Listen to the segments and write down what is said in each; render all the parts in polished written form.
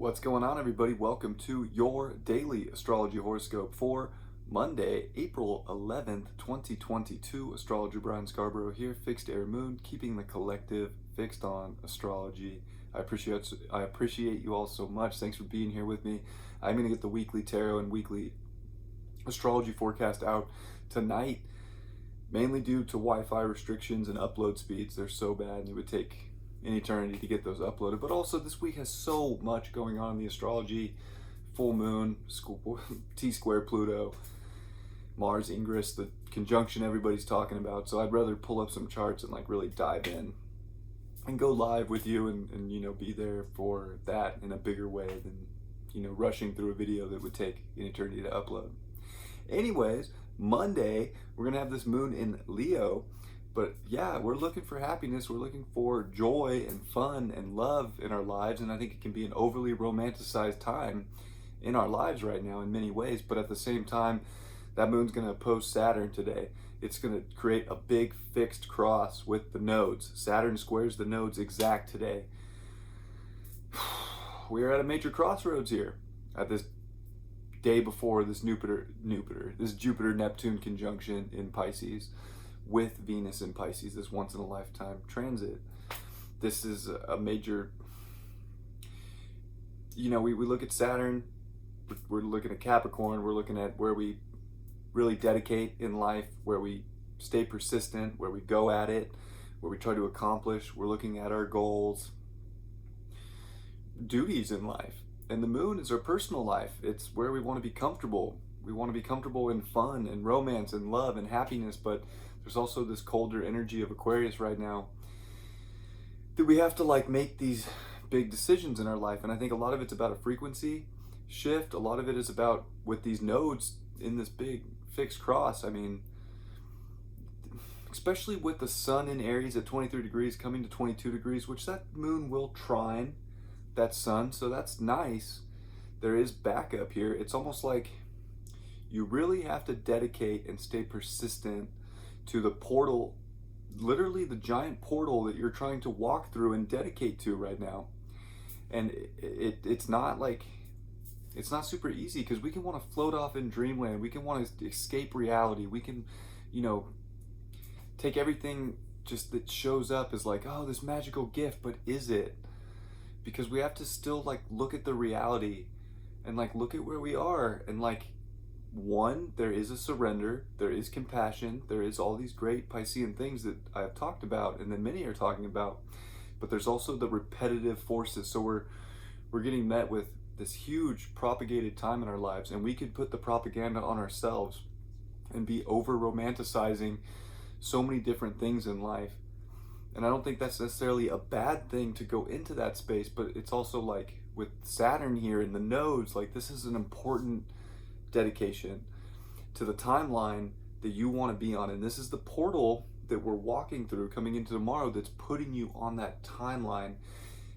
What's going on, everybody? Welcome to your daily astrology horoscope for Monday, April 11th, 2022. Astrologer Brian Scarborough here, fixed air moon, keeping the collective fixed on astrology. I appreciate you all so much. Thanks for being here with me. I'm going to get the weekly tarot and weekly astrology forecast out tonight, mainly due to Wi-Fi restrictions and upload speeds. They're so bad, and it would take an eternity to get those uploaded. But also, this week has so much going on in the astrology. Full moon, T-square Pluto, Mars Ingress, the conjunction everybody's talking about. So I'd rather pull up some charts and like really dive in and go live with you and be there for that in a bigger way than rushing through a video that would take an eternity to upload. Anyways, Monday we're gonna have this moon in Leo. But yeah, we're looking for happiness, we're looking for joy and fun and love in our lives, and I think it can be an overly romanticized time in our lives right now in many ways. But at the same time, that moon's going to oppose Saturn today. It's going to create a big fixed cross with the nodes. Saturn squares the nodes exact today. We're at a major crossroads here at this day before this Jupiter-Neptune conjunction in Pisces, with Venus in Pisces, this once in a lifetime transit. This is a major, we look at Saturn, we're looking at Capricorn, we're looking at where we really dedicate in life, where we stay persistent, where we go at it, where we try to accomplish. We're looking at our goals, duties in life. And the moon is our personal life. It's where we want to be comfortable. We want to be comfortable in fun and romance and love and happiness, but there's also this colder energy of Aquarius right now that we have to make these big decisions in our life. And I think a lot of it's about a frequency shift. A lot of it is about with these nodes in this big fixed cross. I mean, especially with the sun in Aries at 23 degrees coming to 22 degrees, which that moon will trine that sun. So that's nice. There is backup here. It's almost like you really have to dedicate and stay persistent to the portal, literally the giant portal that you're trying to walk through and dedicate to right now. And it's not super easy, because we can want to float off in dreamland. We can want to escape reality. We can, take everything just that shows up as oh, this magical gift, but is it? Because we have to still look at the reality and look at where we are and one, there is a surrender, there is compassion, there is all these great Piscean things that I have talked about and that many are talking about, but there's also the repetitive forces. So we're getting met with this huge propagated time in our lives, and we could put the propaganda on ourselves and be over romanticizing so many different things in life. And I don't think that's necessarily a bad thing to go into that space, but it's also with Saturn here in the nodes, this is an important dedication to the timeline that you want to be on. And this is the portal that we're walking through coming into tomorrow that's putting you on that timeline.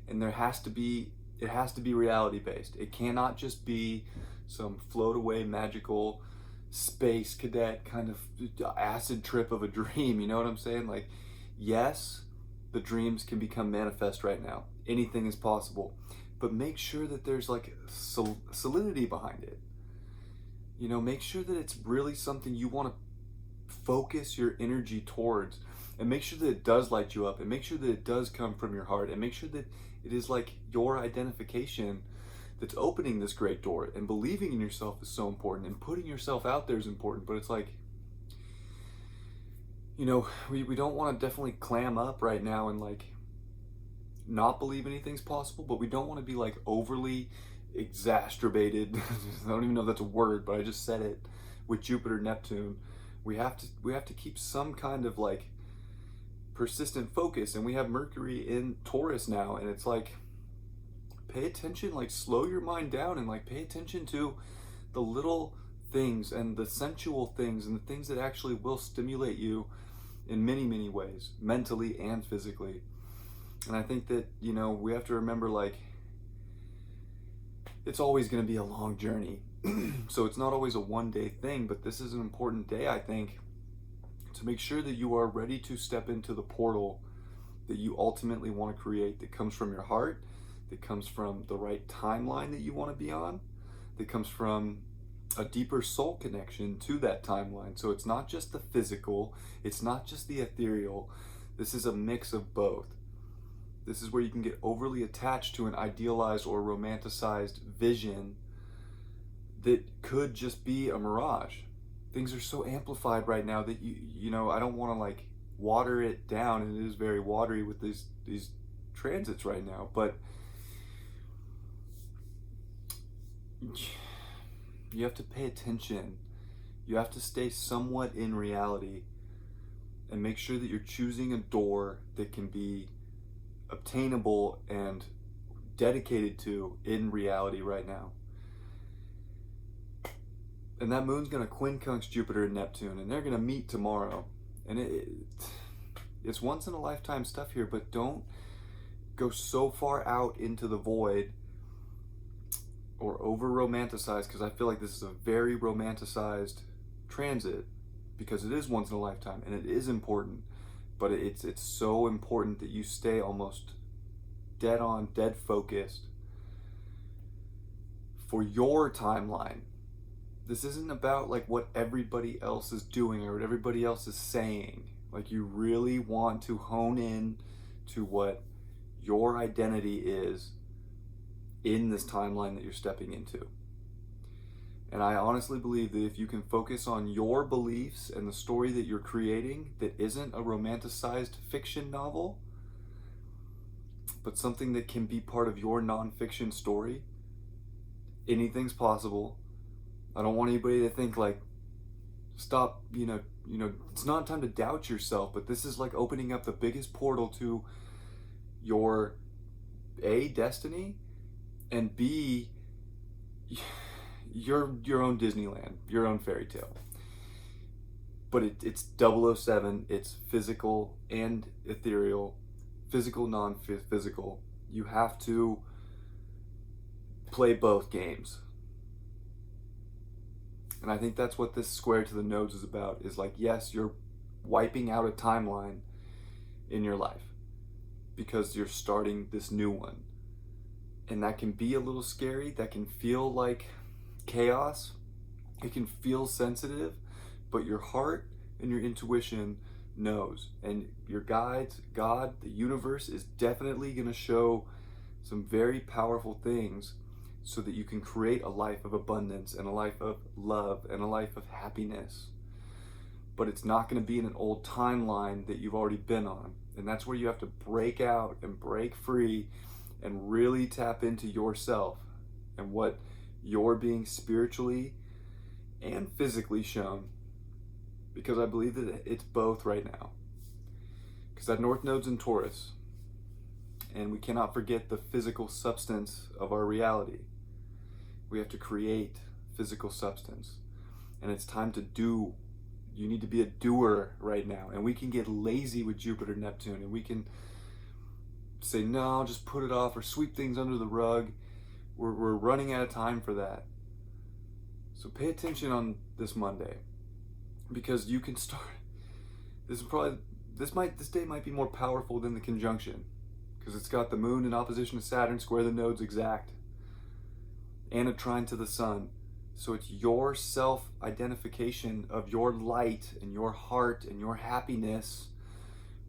And it has to be reality based. It cannot just be some float away magical space cadet kind of acid trip of a dream. You know what I'm saying? Yes, the dreams can become manifest right now. Anything is possible, but make sure that there's solidity behind it. Make sure that it's really something you want to focus your energy towards, and make sure that it does light you up, and make sure that it does come from your heart, and make sure that it is your identification that's opening this great door. And believing in yourself is so important, and putting yourself out there is important, but it's we don't want to definitely clam up right now and not believe anything's possible, but we don't want to be overly exacerbated. I don't even know if that's a word, but I just said it. With Jupiter Neptune, we have to keep some kind of persistent focus. And we have Mercury in Taurus now, and it's pay attention, slow your mind down, and pay attention to the little things and the sensual things and the things that actually will stimulate you in many ways, mentally and physically. And I think that we have to remember it's always going to be a long journey. So it's not always a one-day thing, but this is an important day, I think, to make sure that you are ready to step into the portal that you ultimately want to create, that comes from your heart, that comes from the right timeline that you want to be on, that comes from a deeper soul connection to that timeline. So it's not just the physical, it's not just the ethereal. This is a mix of both. This is where you can get overly attached to an idealized or romanticized vision that could just be a mirage. Things are so amplified right now that you know, I don't want to like water it down, and it is very watery with these transits right now, but you have to pay attention. You have to stay somewhat in reality and make sure that you're choosing a door that can be obtainable and dedicated to in reality right now. And that moon's going to quincunx Jupiter and Neptune, and they're going to meet tomorrow. And it's once in a lifetime stuff here, but don't go so far out into the void or over romanticize, because I feel like this is a very romanticized transit, because it is once in a lifetime and it is important, but it's so important that you stay almost dead on, dead focused for your timeline. This isn't about like what everybody else is doing or what everybody else is saying. Like, you really want to hone in to what your identity is in this timeline that you're stepping into. And I honestly believe that if you can focus on your beliefs and the story that you're creating that isn't a romanticized fiction novel, but something that can be part of your nonfiction story, anything's possible. I don't want anybody to think like, stop, you know, it's not time to doubt yourself, but this is like opening up the biggest portal to your A, destiny, and B, your own Disneyland, your own fairy tale. But it's 007, it's physical and ethereal, physical, non-physical. You have to play both games. And I think that's what this square to the nodes is about, is like, yes, you're wiping out a timeline in your life because you're starting this new one. And that can be a little scary. That can feel like chaos. It can feel sensitive, but your heart and your intuition knows. And your guides, God, the universe, is definitely going to show some very powerful things so that you can create a life of abundance and a life of love and a life of happiness. But it's not going to be in an old timeline that you've already been on. And that's where you have to break out and break free and really tap into yourself and what you're being spiritually and physically shown. Because I believe that it's both right now. Because that North Node's in Taurus. And we cannot forget the physical substance of our reality. We have to create physical substance. And it's time to do. You need to be a doer right now. And we can get lazy with Jupiter, Neptune, and we can say, no, just put it off or sweep things under the rug. We're running out of time for that. So pay attention on this Monday, because you can start. This day might be more powerful than the conjunction, because it's got the moon in opposition to Saturn, square the nodes exact, and a trine to the sun. So it's your self-identification of your light and your heart and your happiness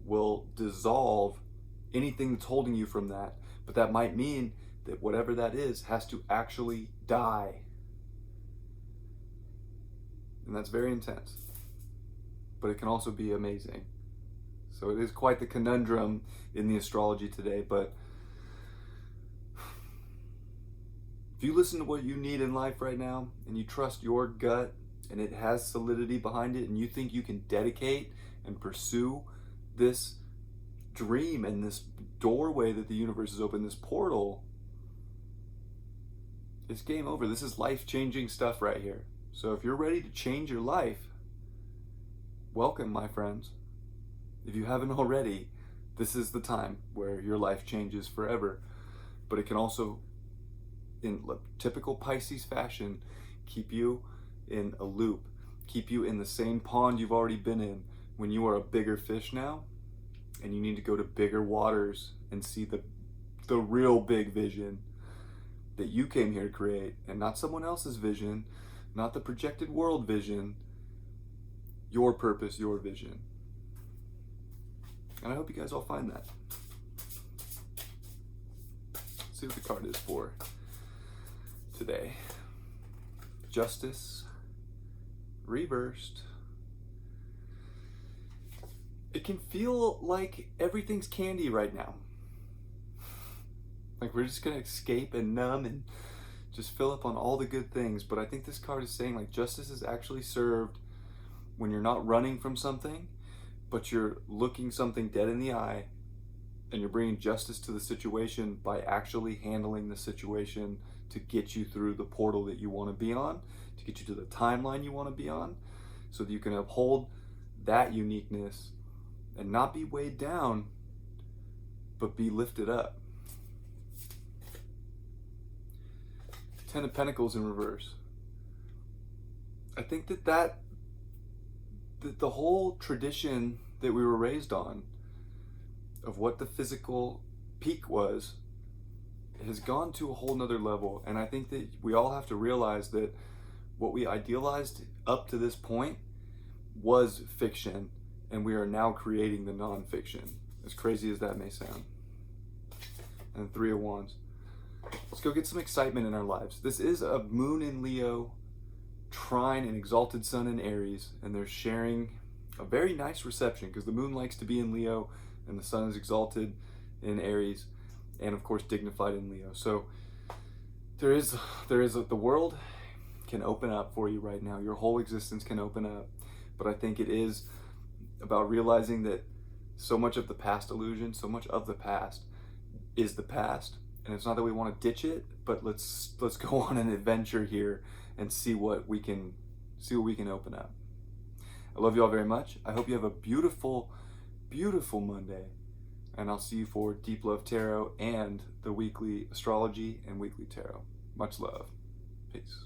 will dissolve anything that's holding you from that. But that might mean that whatever that is has to actually die. And that's very intense. But it can also be amazing. So it is quite the conundrum in the astrology today, but if you listen to what you need in life right now and you trust your gut and it has solidity behind it and you think you can dedicate and pursue this dream and this doorway that the universe has opened, this portal, it's game over. This is life-changing stuff right here. So if you're ready to change your life, welcome, my friends. If you haven't already, this is the time where your life changes forever. But it can also, in typical Pisces fashion, keep you in a loop, keep you in the same pond you've already been in when you are a bigger fish now, and you need to go to bigger waters and see the the real big vision that you came here to create, and not someone else's vision, not the projected world vision, your purpose, your vision. And I hope you guys all find that. Let's see what the card is for today. Justice, reversed. It can feel like everything's candy right now. Like we're just gonna escape and numb and just fill up on all the good things. But I think this card is saying like justice is actually served when you're not running from something, but you're looking something dead in the eye and you're bringing justice to the situation by actually handling the situation to get you through the portal that you want to be on, to get you to the timeline you want to be on, so that you can uphold that uniqueness and not be weighed down, but be lifted up. Ten of Pentacles in reverse. I think that the whole tradition that we were raised on of what the physical peak was has gone to a whole nother level. And I think that we all have to realize that what we idealized up to this point was fiction, and we are now creating the non-fiction, as crazy as that may sound. And Three of Wands. Let's go get some excitement in our lives. This is a moon in Leo, trine and exalted sun in Aries, and they're sharing a very nice reception because the moon likes to be in Leo and the sun is exalted in Aries, and of course dignified in Leo. So the world can open up for you right now. Your whole existence can open up. But I think it is about realizing that so much of the past illusion, so much of the past is the past. And it's not that we want to ditch it, but let's go on an adventure here and see what we can open up. I love you all very much. I hope you have a beautiful, beautiful Monday. And I'll see you for Deep Love Tarot and the weekly astrology and weekly tarot. Much love. Peace.